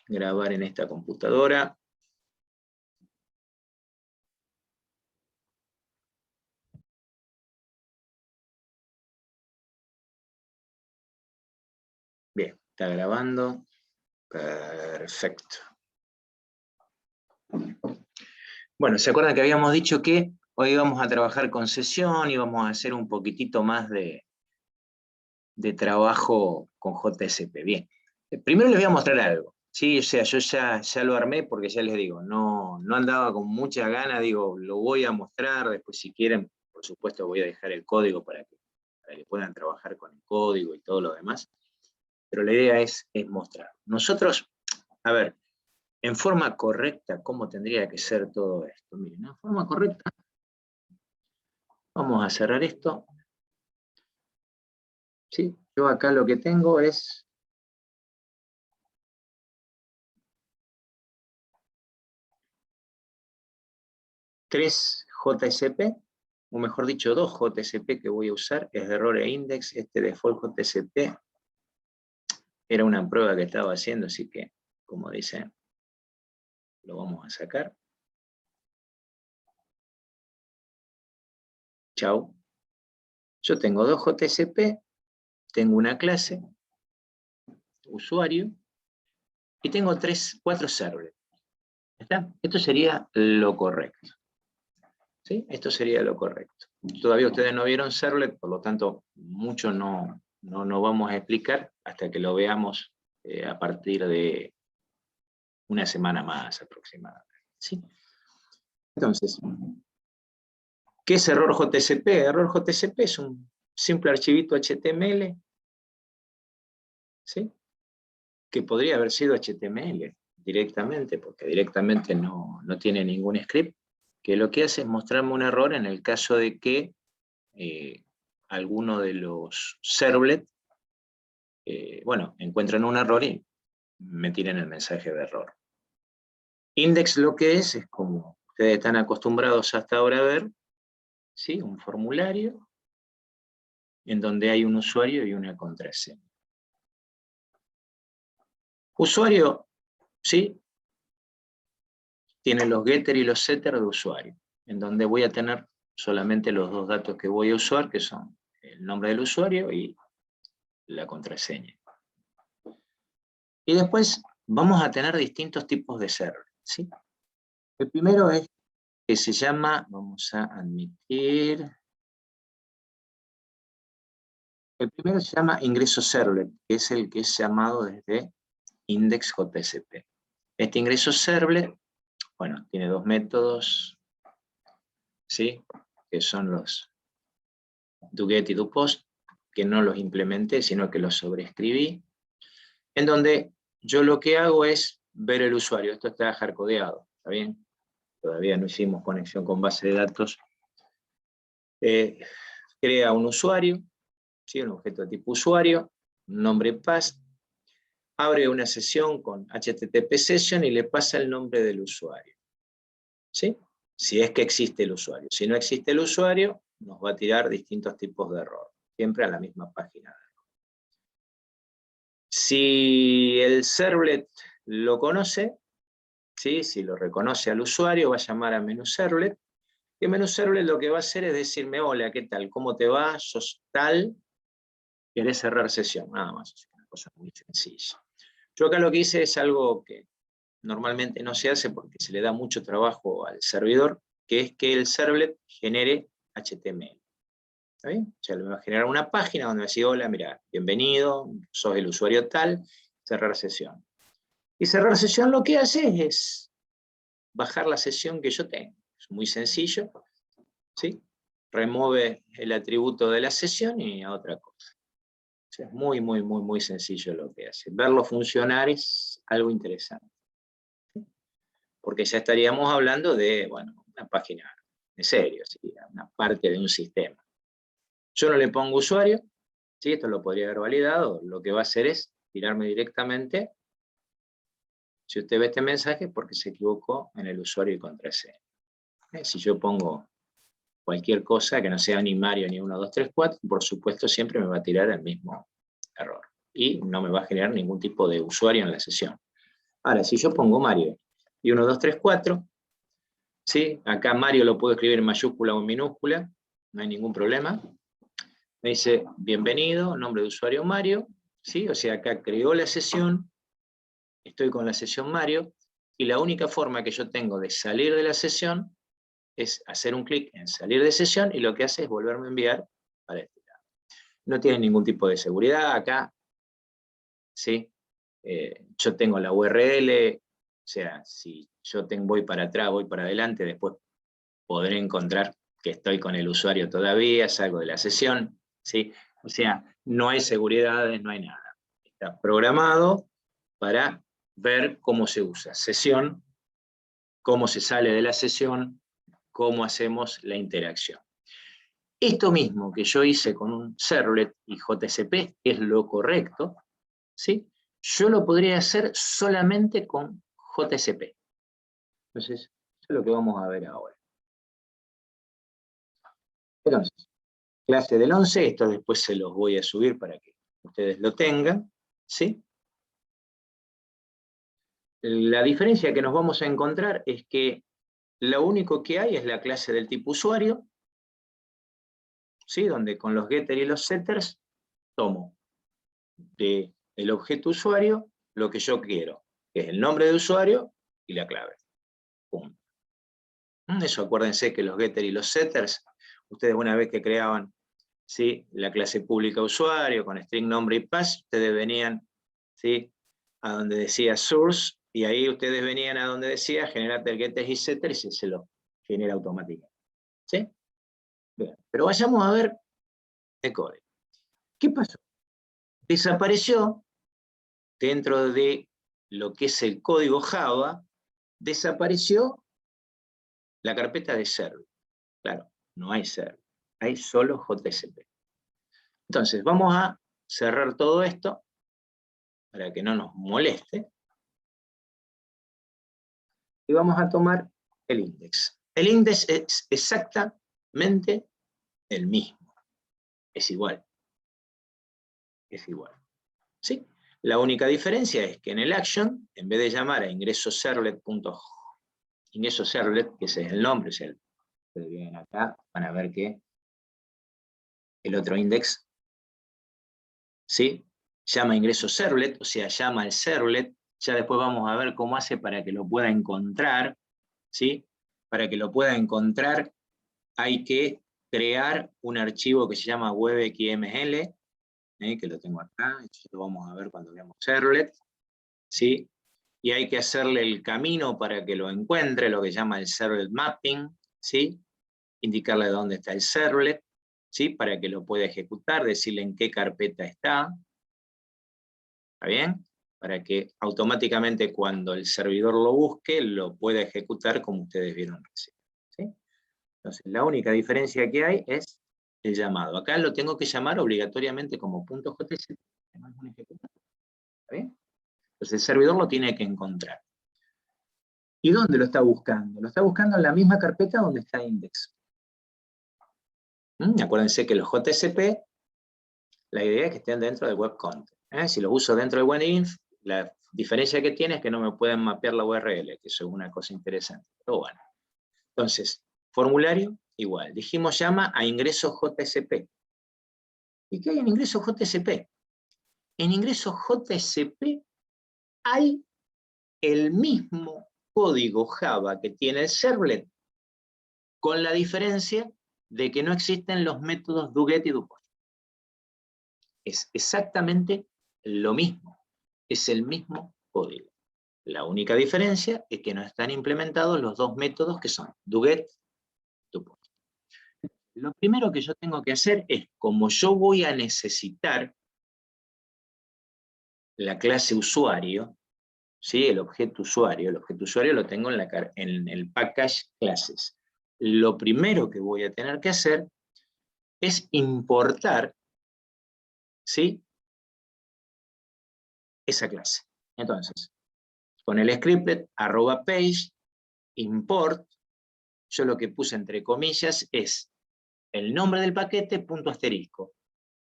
grabar en esta computadora. Bien, está grabando. Perfecto. Bueno, ¿se acuerdan que habíamos dicho que hoy vamos a trabajar con sesión y vamos a hacer un poquitito más de trabajo con JSP? Bien, primero les voy a mostrar algo. Sí, o sea, yo ya lo armé porque ya les digo, no andaba con mucha gana, digo, lo voy a mostrar, después si quieren, por supuesto voy a dejar el código para que puedan trabajar con el código y todo lo demás, pero la idea es mostrar. Nosotros, a ver, en forma correcta, ¿cómo tendría que ser todo esto? Miren, en forma correcta, vamos a cerrar esto. ¿Sí? Yo acá lo que tengo es tres JSP, o mejor dicho, dos JSP que voy a usar, es error e index. Este default JSP era una prueba que estaba haciendo, así que, como dicen, lo vamos a sacar. Chau. Yo tengo dos JSP, tengo una clase, usuario, y tengo cuatro servers. ¿Está? Esto sería lo correcto. ¿Sí? Esto sería lo correcto. Todavía ustedes no vieron servlet, por lo tanto, mucho no vamos a explicar hasta que lo veamos a partir de una semana más aproximadamente. ¿Sí? Entonces, ¿qué es error JSP? Error JSP es un simple archivito HTML, ¿sí? Que podría haber sido HTML directamente, porque directamente no tiene ningún script, que lo que hace es mostrarme un error en el caso de que alguno de los servlets, bueno, encuentran un error y me tiran el mensaje de error. Index lo que es como ustedes están acostumbrados hasta ahora a ver, ¿sí? Un formulario en donde hay un usuario y una contraseña. Usuario, ¿sí? Tiene los getter y los setter de usuario, en donde voy a tener solamente los dos datos que voy a usar, que son el nombre del usuario y la contraseña. Y después vamos a tener distintos tipos de server, ¿sí? El primero es que se llama, vamos a admitir, el primero se llama ingreso servlet, que es el que es llamado desde index.jsp. Este ingreso servlet, bueno, tiene dos métodos, ¿sí? Que son los doGet y doPost, que no los implementé, sino que los sobreescribí, en donde yo lo que hago es ver el usuario. Esto está hardcodeado, ¿está bien? Todavía no hicimos conexión con base de datos. Crea un usuario, ¿sí? Un objeto de tipo usuario, un nombre pass, abre una sesión con HTTP session y le pasa el nombre del usuario, ¿sí? Si es que existe el usuario. Si no existe el usuario, nos va a tirar distintos tipos de error, siempre a la misma página. Si el servlet lo conoce, ¿sí? Si lo reconoce al usuario, va a llamar a menú servlet, y menú servlet lo que va a hacer es decirme, hola, ¿qué tal? ¿Cómo te va? ¿Sos tal? ¿Querés cerrar sesión? Nada más, es una cosa muy sencilla. Yo acá lo que hice es algo que normalmente no se hace porque se le da mucho trabajo al servidor, que es que el servlet genere HTML. ¿Está bien? O sea, le va a generar una página donde va a decir, hola, mira, bienvenido, sos el usuario tal, cerrar sesión. Y cerrar sesión lo que hace es bajar la sesión que yo tengo. Es muy sencillo, ¿sí? Remueve el atributo de la sesión y a otra cosa. O sea, es muy sencillo lo que hace. Verlo funcionar es algo interesante. ¿Sí? Porque ya estaríamos hablando de, bueno, una página en serio, ¿sí? Una parte de un sistema. Yo no le pongo usuario, ¿sí? Esto lo podría haber validado, lo que va a hacer es tirarme directamente, si usted ve este mensaje, porque se equivocó en el usuario y contraseña. Si yo pongo cualquier cosa que no sea ni Mario ni 1, 2, 3, 4, por supuesto siempre me va a tirar el mismo error. Y no me va a generar ningún tipo de usuario en la sesión. Ahora, si yo pongo Mario y 1, 2, 3, 4, ¿sí? Acá Mario lo puedo escribir en mayúscula o en minúscula, no hay ningún problema. Me dice, bienvenido, nombre de usuario Mario, ¿sí? O sea, acá creó la sesión, estoy con la sesión Mario, y la única forma que yo tengo de salir de la sesión es hacer un clic en salir de sesión, y lo que hace es volverme a enviar para este lado. No tiene ningún tipo de seguridad acá, ¿sí? Yo tengo la URL, o sea, si yo voy para atrás, voy para adelante, después podré encontrar que estoy con el usuario todavía, salgo de la sesión, ¿sí? O sea, no hay seguridades, no hay nada. Está programado para ver cómo se usa sesión, cómo se sale de la sesión, cómo hacemos la interacción. Esto mismo que yo hice con un servlet y JCP es lo correcto, ¿sí? Yo lo podría hacer solamente con JCP. Entonces, eso es lo que vamos a ver ahora. Entonces, clase del 11, esto después se los voy a subir para que ustedes lo tengan, ¿sí? La diferencia que nos vamos a encontrar es que lo único que hay es la clase del tipo usuario, ¿sí? Donde con los getters y los setters tomo del objeto usuario lo que yo quiero, que es el nombre de usuario y la clave. Punto. Eso acuérdense que los getters y los setters, ustedes una vez que creaban, ¿sí?, la clase pública usuario con string nombre y pass, ustedes venían, ¿sí?, a donde decía source, y ahí ustedes venían a donde decía generate el getter y setter, y se lo genera automáticamente. ¿Sí? Bien. Pero vayamos a ver el código. ¿Qué pasó? Desapareció dentro de lo que es el código Java, desapareció la carpeta de server. Claro, no hay server, hay solo JSP. Entonces, vamos a cerrar todo esto para que no nos moleste. Y vamos a tomar el index. El index es exactamente el mismo. Es igual. Es igual. ¿Sí? La única diferencia es que en el action, en vez de llamar a ingreso servlet, que ese es el nombre, ustedes vienen acá, van a ver que el otro index, ¿sí?, llama ingreso servlet, o sea, llama al servlet. Ya después vamos a ver cómo hace para que lo pueda encontrar, ¿sí? Para que lo pueda encontrar hay que crear un archivo que se llama webxml, que lo tengo acá, esto lo vamos a ver cuando veamos servlet, ¿sí? Y hay que hacerle el camino para que lo encuentre, lo que se llama el servlet mapping, ¿sí? Indicarle dónde está el servlet, ¿sí?, para que lo pueda ejecutar, decirle en qué carpeta está. ¿Está bien? Para que automáticamente cuando el servidor lo busque, lo pueda ejecutar como ustedes vieron recién. ¿Sí? Entonces, la única diferencia que hay es el llamado. Acá lo tengo que llamar obligatoriamente como .js, no es un ejecutable. ¿Está bien? Entonces, el servidor lo tiene que encontrar. ¿Y dónde lo está buscando? Lo está buscando en la misma carpeta donde está index. Acuérdense que los JSP, la idea es que estén dentro del web content. Si los uso dentro de WebInf, la diferencia que tiene es que no me pueden mapear la URL, que eso es una cosa interesante. Pero bueno. Entonces, formulario, igual. Dijimos llama a ingreso JSP. ¿Y qué hay en ingreso JSP? En ingreso JSP hay el mismo código Java que tiene el servlet, con la diferencia de que no existen los métodos doGet y doPost. Es exactamente lo mismo. Es el mismo código. La única diferencia es que no están implementados los dos métodos que son doGet y doPost. Lo primero que yo tengo que hacer es, como yo voy a necesitar la clase usuario, ¿sí?, el objeto usuario lo tengo en el package clases. Lo primero que voy a tener que hacer es importar, ¿sí?, esa clase. Entonces, con el scriptlet @page import, yo lo que puse entre comillas es el nombre del paquete, punto asterisco.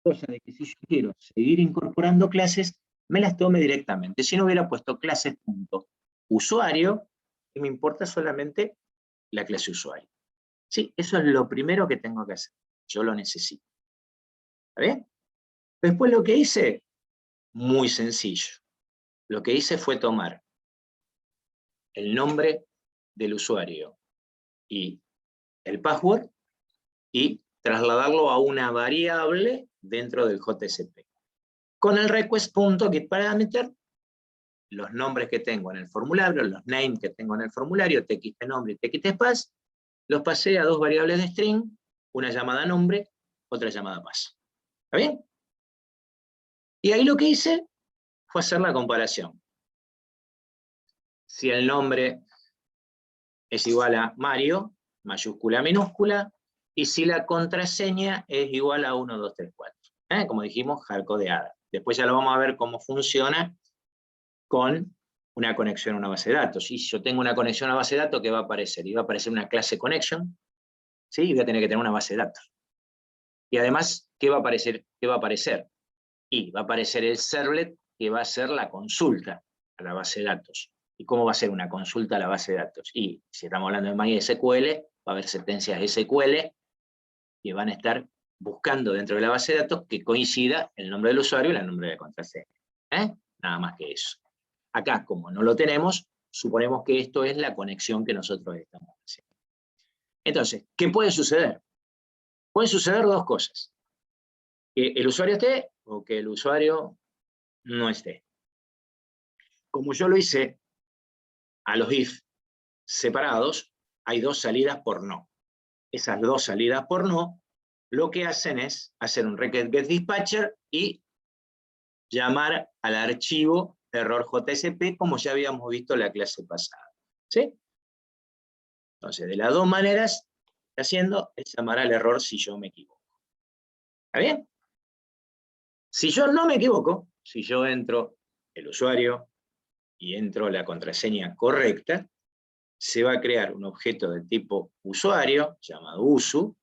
Cosa de que si yo quiero seguir incorporando clases, me las tome directamente. Si no hubiera puesto clases.usuario, y me importa solamente la clase usuario. Sí, eso es lo primero que tengo que hacer. Yo lo necesito. ¿Está bien? Después lo que hice, muy sencillo. Lo que hice fue tomar el nombre del usuario y el password y trasladarlo a una variable dentro del JSP. Con el request.getParameter, los nombres que tengo en el formulario, los names que tengo en el formulario, txtnombre y txtpass, los pasé a dos variables de string, una llamada nombre, otra llamada pass. ¿Está bien? Y ahí lo que hice fue hacer la comparación. Si el nombre es igual a Mario, mayúscula, minúscula, y si la contraseña es igual a 1, 2, 3, 4. Como dijimos, hardcodeada. Después ya lo vamos a ver cómo funciona con una conexión a una base de datos. Y si yo tengo una conexión a una base de datos, ¿qué va a aparecer? Y va a aparecer una clase connection, ¿sí? Y voy a tener que tener una base de datos. Y además, ¿qué va a aparecer? ¿Qué va a aparecer? Y va a aparecer el servlet que va a ser la consulta a la base de datos. ¿Y cómo va a ser una consulta a la base de datos? Y si estamos hablando de MySQL, va a haber sentencias SQL que van a estar buscando dentro de la base de datos que coincida el nombre del usuario y el nombre de la contraseña. Nada más que eso. Acá, como no lo tenemos, suponemos que esto es la conexión que nosotros estamos haciendo. Entonces, ¿qué puede suceder? Pueden suceder dos cosas. Que el usuario esté o que el usuario no esté. Como yo lo hice a los if separados, hay dos salidas por no. Esas dos salidas por no, lo que hacen es hacer un request.getDispatcher y llamar al archivo error JSP, como ya habíamos visto en la clase pasada. ¿Sí? Entonces, de las dos maneras que haciendo es llamar al error si yo me equivoco. ¿Está bien? Si yo no me equivoco, si yo entro el usuario y entro la contraseña correcta, se va a crear un objeto de tipo usuario, llamado usu,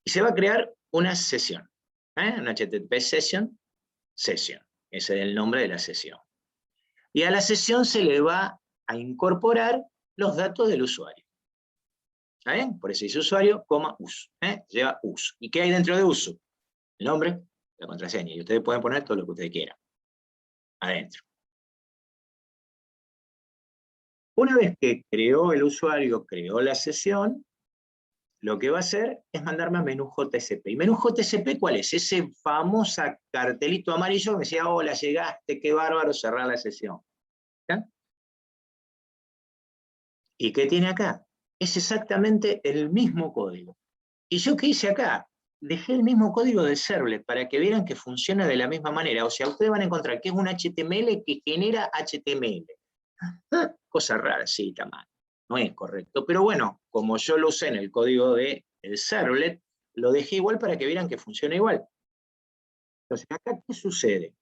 y se va a crear una sesión. Una HTTP session, ese es el nombre de la sesión. Y a la sesión se le va a incorporar los datos del usuario. ¿Está bien? Por eso dice usuario, usu. Lleva usu. ¿Y qué hay dentro de usu? El nombre, la contraseña. Y ustedes pueden poner todo lo que ustedes quieran adentro. Una vez que creó el usuario, creó la sesión, lo que va a hacer es mandarme a menú JSP. ¿Y menú JSP cuál es? Ese famoso cartelito amarillo que me decía, hola, llegaste, qué bárbaro, cerrar la sesión. ¿Ya? ¿Y qué tiene acá? Es exactamente el mismo código. ¿Y yo qué hice acá? Dejé el mismo código de servlet para que vieran que funciona de la misma manera. O sea, ustedes van a encontrar que es un HTML que genera HTML. Cosa rara, sí, está mal. No es correcto. Pero bueno, como yo lo usé en el código del servlet, lo dejé igual para que vieran que funciona igual. Entonces, acá, ¿qué sucede?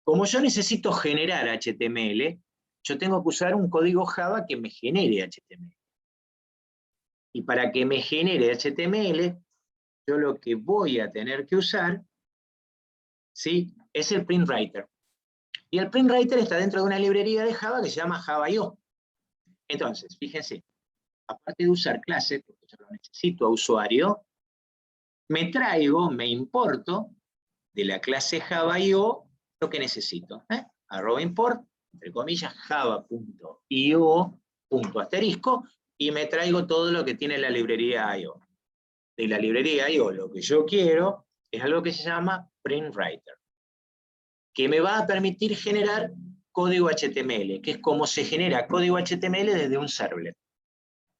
Como yo necesito generar HTML, yo tengo que usar un código Java que me genere HTML. Y para que me genere HTML, yo lo que voy a tener que usar, ¿sí?, es el PrintWriter. Y el PrintWriter está dentro de una librería de Java que se llama Java.io. Entonces, fíjense, aparte de usar clases, porque yo lo necesito a usuario, me importo de la clase Java.io lo que necesito. @import, entre comillas, java.io, asterisco, y me traigo todo lo que tiene la librería IO. De la librería IO, lo que yo quiero es algo que se llama PrintWriter, que me va a permitir generar código HTML, que es como se genera código HTML desde un servlet,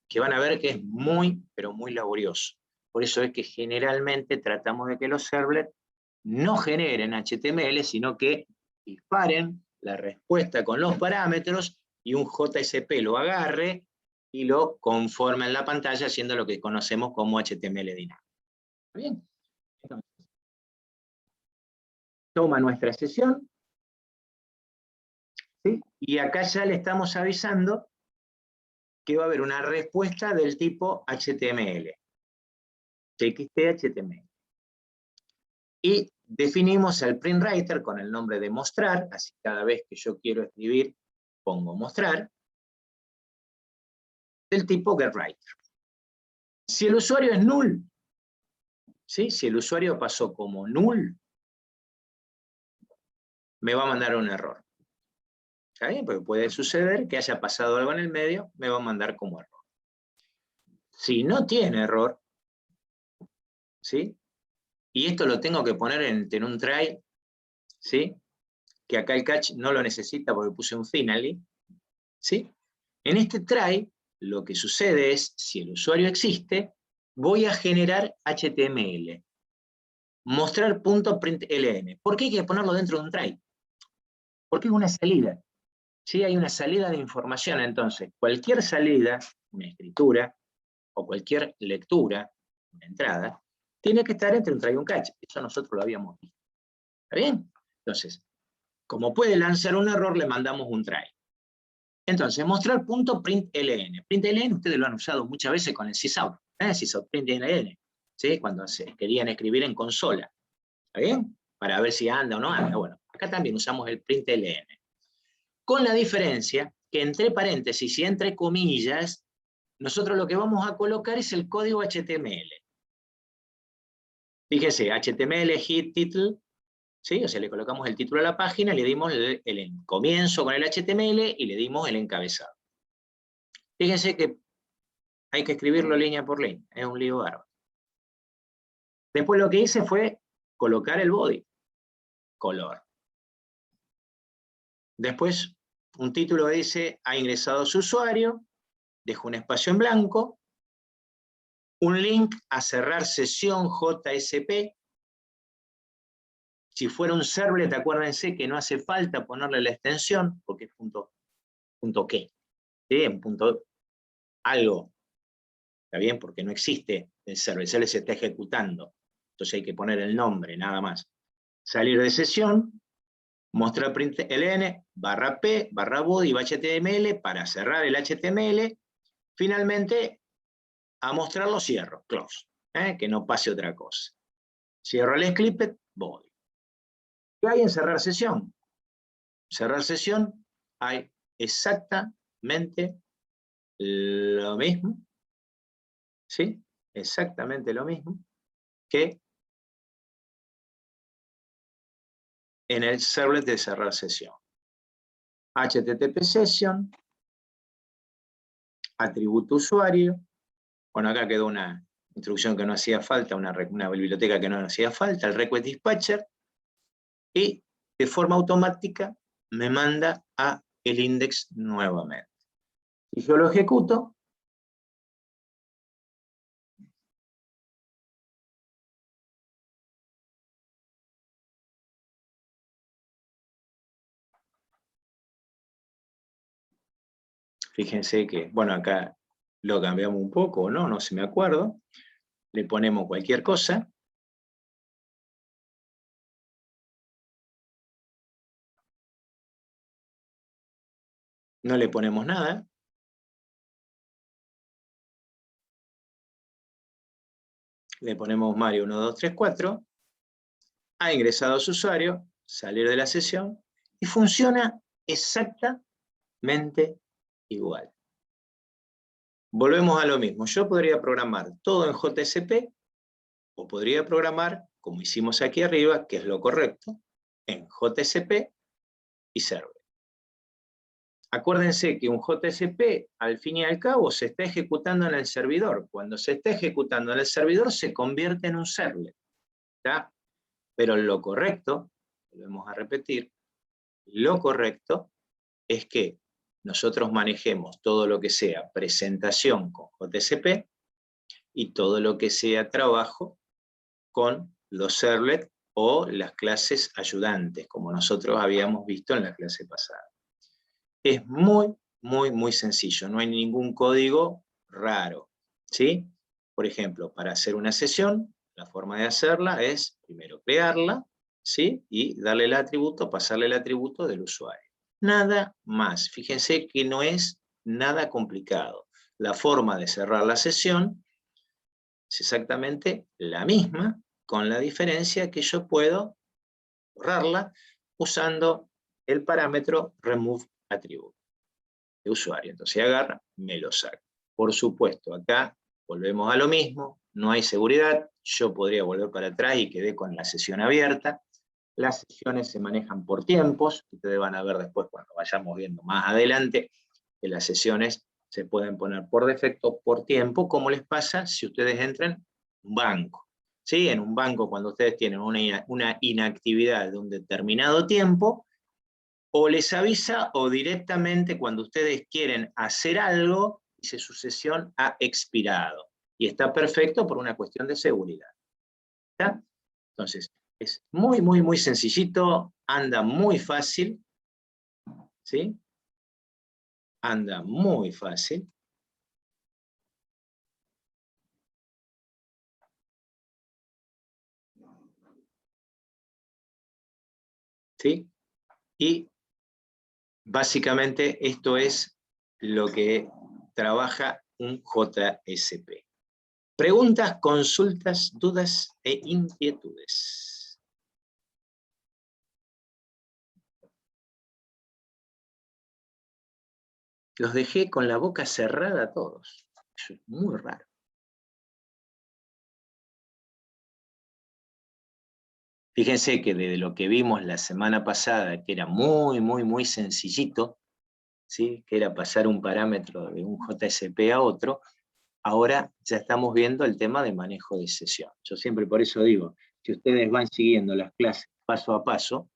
que van a ver que es muy, pero muy laborioso. Por eso es que generalmente tratamos de que los servlets no generen HTML, sino que disparen la respuesta con los parámetros y un JSP lo agarre y lo conforme en la pantalla, haciendo lo que conocemos como HTML dinámico. ¿Bien? Entonces, toma nuestra sesión, ¿sí? Y acá ya le estamos avisando que va a haber una respuesta del tipo HTML. TXT HTML. Y definimos el printWriter con el nombre de mostrar, así cada vez que yo quiero escribir, pongo mostrar, del tipo getWriter. Si el usuario es null, ¿sí? Si el usuario pasó como null, me va a mandar un error. ¿Está bien? Porque puede suceder que haya pasado algo en el medio, me va a mandar como error. Si no tiene error, ¿sí? Y esto lo tengo que poner en un try, ¿sí? Que acá el catch no lo necesita porque puse un finally, ¿sí? En este try, lo que sucede es, si el usuario existe, voy a generar HTML. Mostrar.println. ¿Por qué hay que ponerlo dentro de un try? Porque es una salida. ¿Sí? Hay una salida de información, entonces, cualquier salida, una escritura, o cualquier lectura, una entrada, tiene que estar entre un try y un catch. Eso nosotros lo habíamos visto. ¿Está bien? Entonces, como puede lanzar un error, le mandamos un try. Entonces, mostrar.println. Println ustedes lo han usado muchas veces con el sysout. Sysout println. ¿Sí? Cuando querían escribir en consola. ¿Está bien? Para ver si anda o no anda. Bueno, acá también usamos el println. Con la diferencia que entre paréntesis y entre comillas, nosotros lo que vamos a colocar es el código HTML. Fíjese, HTML, hit, title, ¿sí? O sea, le colocamos el título a la página, le dimos el comienzo con el HTML y le dimos el encabezado. Fíjense que hay que escribirlo línea por línea, es un lío bárbaro. Después lo que hice fue colocar el body, color. Después un título dice, ha ingresado su usuario, dejo un espacio en blanco, un link a cerrar sesión JSP. Si fuera un servlet, acuérdense que no hace falta ponerle la extensión, porque es punto qué, ¿sí? En punto algo, ¿está bien? Porque no existe el servlet se está ejecutando, entonces hay que poner el nombre, nada más. Salir de sesión, mostrar println, /p, /body, html, para cerrar el HTML, finalmente, a mostrarlo cierro, close, que no pase otra cosa. Cierro el script, body. ¿Qué hay en cerrar sesión? Cerrar sesión, hay exactamente lo mismo, ¿sí? Exactamente lo mismo que en el servlet de cerrar sesión. HTTP session, atributo usuario, bueno, acá quedó una instrucción que no hacía falta, una biblioteca que no hacía falta, el request dispatcher, y de forma automática me manda a el index nuevamente. Si yo lo ejecuto, fíjense que, bueno, acá lo cambiamos un poco, no se me acuerdo, le ponemos cualquier cosa, no le ponemos nada, le ponemos Mario 1234, ha ingresado su usuario, salir de la sesión, y funciona exactamente igual. Volvemos a lo mismo, yo podría programar todo en JSP, o podría programar, como hicimos aquí arriba, que es lo correcto, en JSP y server. Acuérdense que un JSP, al fin y al cabo, se está ejecutando en el servidor. Cuando se está ejecutando en el servidor, se convierte en un servlet, ¿tá? Pero lo correcto, volvemos a repetir, lo correcto es que nosotros manejemos todo lo que sea presentación con JSP y todo lo que sea trabajo con los servlets o las clases ayudantes, como nosotros habíamos visto en la clase pasada. Es muy, muy, muy sencillo, no hay ningún código raro, ¿sí? Por ejemplo, para hacer una sesión, la forma de hacerla es primero crearla, ¿sí? Y darle el atributo, pasarle el atributo del usuario. Nada más, fíjense que no es nada complicado. La forma de cerrar la sesión es exactamente la misma, con la diferencia que yo puedo borrarla usando el parámetro remove attribute de usuario. Entonces agarra, me lo saca. Por supuesto, acá volvemos a lo mismo, no hay seguridad, yo podría volver para atrás y quedé con la sesión abierta. Las sesiones se manejan por tiempos, ustedes van a ver después cuando vayamos viendo más adelante, que las sesiones se pueden poner por defecto, por tiempo, como les pasa si ustedes entran en un banco. ¿Sí? En un banco, cuando ustedes tienen una inactividad de un determinado tiempo, o les avisa o directamente cuando ustedes quieren hacer algo, dice su sesión ha expirado. Y está perfecto por una cuestión de seguridad. ¿Está? Entonces, es muy, muy, muy sencillito, anda muy fácil, ¿sí? Anda muy fácil. ¿Sí? Y básicamente esto es lo que trabaja un JSP. Preguntas, consultas, dudas e inquietudes. Los dejé con la boca cerrada a todos. Eso es muy raro. Fíjense que desde lo que vimos la semana pasada, que era muy, muy, muy sencillito, ¿sí? Que era pasar un parámetro de un JSP a otro, ahora ya estamos viendo el tema de manejo de sesión. Yo siempre por eso digo, si ustedes van siguiendo las clases paso a paso,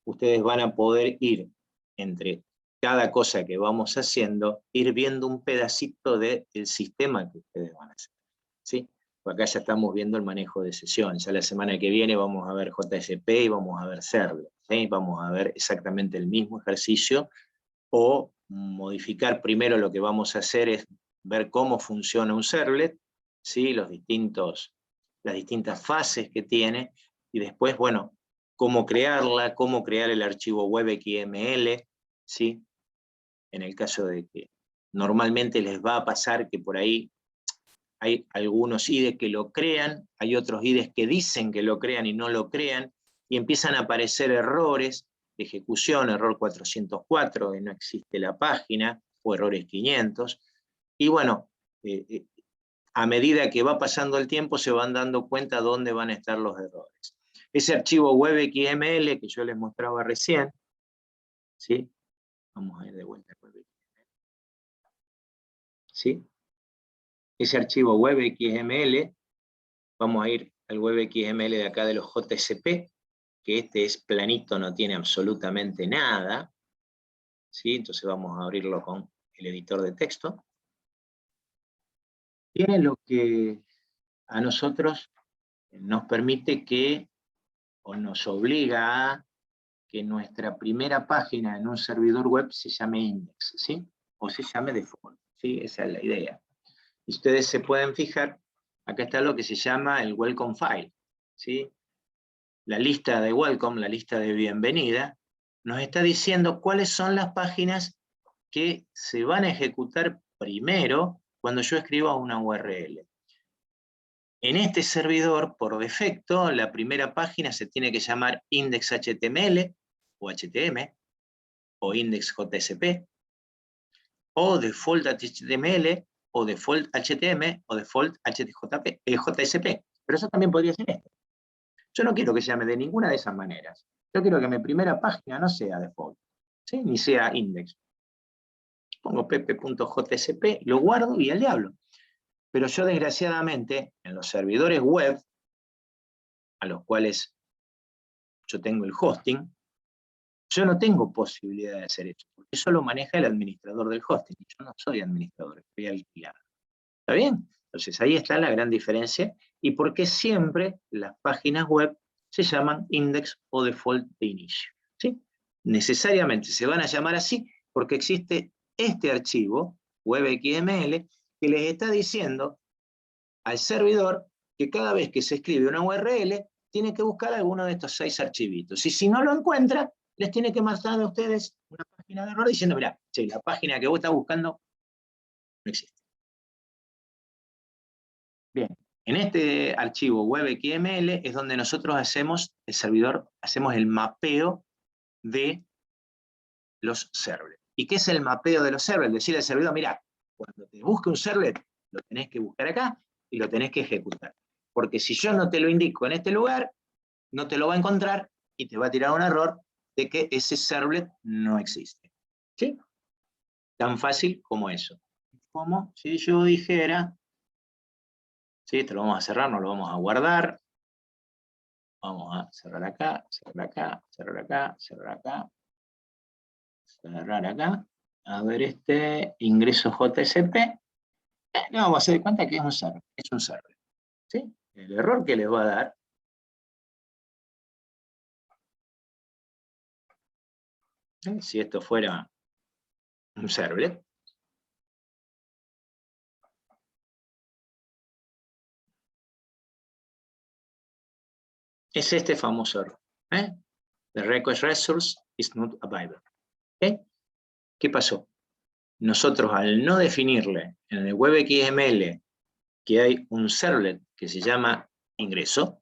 ustedes van a poder ir entre cada cosa que vamos haciendo, ir viendo un pedacito del sistema que ustedes van a hacer. ¿Sí? Acá ya estamos viendo el manejo de sesión. Ya la semana que viene vamos a ver JSP y vamos a ver servlet. ¿Sí? Vamos a ver exactamente el mismo ejercicio, o modificar primero. Lo que vamos a hacer es ver cómo funciona un servlet, ¿sí? Las distintas fases que tiene, y después, bueno, cómo crearla, cómo crear el archivo web XML, ¿sí? En el caso de que normalmente les va a pasar que por ahí hay algunos IDEs que lo crean, hay otros IDEs que dicen que lo crean y no lo crean, y empiezan a aparecer errores de ejecución, error 404, que no existe la página, o errores 500, y bueno, a medida que va pasando el tiempo se van dando cuenta dónde van a estar los errores. Ese archivo web XML que yo les mostraba recién, ¿sí? Vamos a ir de vuelta al web XML, ¿sí? Ese archivo web XML, vamos a ir al web XML de acá de los JSP, que este es planito, no tiene absolutamente nada, ¿sí? Entonces vamos a abrirlo con el editor de texto. Tiene lo que a nosotros nos permite que, o nos obliga a que nuestra primera página en un servidor web se llame index, ¿sí? O se llame default, ¿sí? Esa es la idea. Y ustedes se pueden fijar, acá está lo que se llama el welcome file, ¿sí? La lista de welcome, la lista de bienvenida, nos está diciendo cuáles son las páginas que se van a ejecutar primero cuando yo escriba una URL. En este servidor, por defecto, la primera página se tiene que llamar index.html o HTML, o index.jsp, o default HTML, o default HTML, o default JSP. Pero eso también podría ser esto. Yo no quiero que se llame de ninguna de esas maneras. Yo quiero que mi primera página no sea default, ¿sí? Ni sea index. Pongo pp.jsp, lo guardo y al diablo. Pero yo, desgraciadamente, en los servidores web, a los cuales yo tengo el hosting, yo no tengo posibilidad de hacer eso, porque eso lo maneja el administrador del hosting, y yo no soy administrador, estoy alquilado. ¿Está bien? Entonces ahí está la gran diferencia, y por qué siempre las páginas web se llaman index o default de inicio. ¿Sí? Necesariamente se van a llamar así porque existe este archivo, web.xml, que les está diciendo al servidor que cada vez que se escribe una URL, tiene que buscar alguno de estos 6 archivitos. Y si no lo encuentra, les tiene que mandar a ustedes una página de error diciendo, mirá, che, la página que vos estás buscando no existe. Bien, En este archivo web.xml es donde nosotros hacemos, el servidor, hacemos el mapeo de los servlets. ¿Y qué es el mapeo de los servlets? Decirle al servidor, mira, cuando te busque un servlet, lo tenés que buscar acá y lo tenés que ejecutar. Porque si yo no te lo indico en este lugar, no te lo va a encontrar y te va a tirar un error de que ese servlet no existe. ¿Sí? Tan fácil como eso. Como si yo dijera, ¿sí? Esto lo vamos a cerrar, no lo vamos a guardar. Vamos a cerrar acá, cerrar acá, cerrar acá, cerrar acá, cerrar acá. A ver ingreso JSP. No vamos a hacer cuenta que es un server. Es un server. ¿Sí? El error que les va a dar si esto fuera un servlet, es este famoso error. The request resource is not available. ¿Qué pasó? Nosotros al no definirle en el web.xml que hay un servlet que se llama ingreso,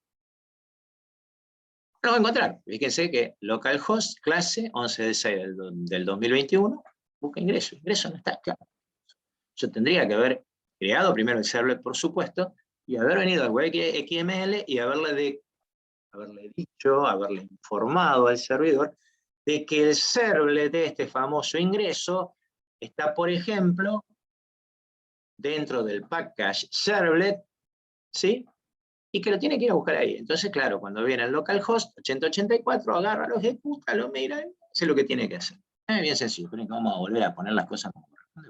no va a encontrar. Fíjense que localhost clase 11 de 6 del 2021 busca ingreso. Ingreso no está, claro. Yo tendría que haber creado primero el servlet, por supuesto, y haber venido al web.xml y haberle dicho, haberle informado al servidor de que el servlet de este famoso ingreso está, por ejemplo, dentro del package servlet, ¿sí? Y que lo tiene que ir a buscar ahí. Entonces, claro, cuando viene el localhost 8084, agarra, lo ejecuta, lo mira, hace lo que tiene que hacer. Es bien sencillo, pero vamos a volver a poner las cosas como corresponde.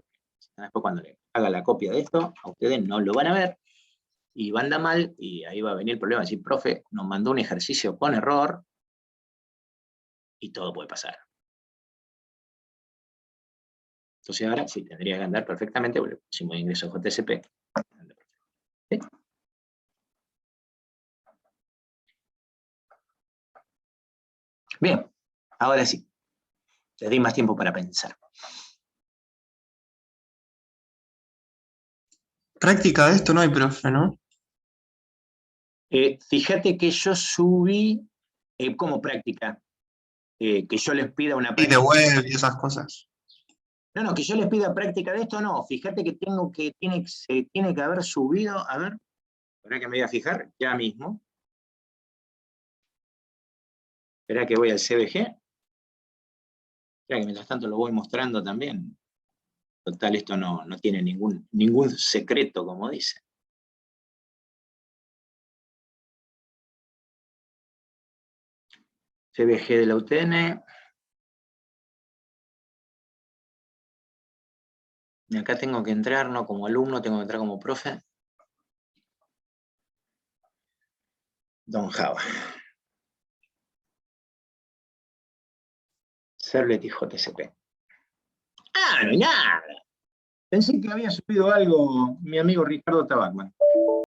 Después cuando le haga la copia de esto, a ustedes no lo van a ver, y va a andar mal, y ahí va a venir el problema, decir, profe, nos mandó un ejercicio con error, y todo puede pasar. Entonces ahora sí, tendría que andar perfectamente, porque pusimos ingreso JSP. ¿Sí? Bien, ahora sí, les di más tiempo para pensar. Práctica de esto no hay, profe, ¿no? Fíjate que yo subí como práctica, que yo les pida una Y práctica. de web y esas cosas. No, que yo les pida práctica de esto, no. Fíjate que se tiene que haber subido, a ver, espera que me voy a fijar, ya mismo. Espera que voy al CBG. Espera que mientras tanto lo voy mostrando también. Total, esto no tiene ningún secreto, como dice. CBG de la UTN. Y acá tengo que entrar, no como alumno, tengo que entrar como profe. Don Java. Servlet y JSP. Ah, no hay nada. Pensé que había subido algo mi amigo Ricardo Tabacman.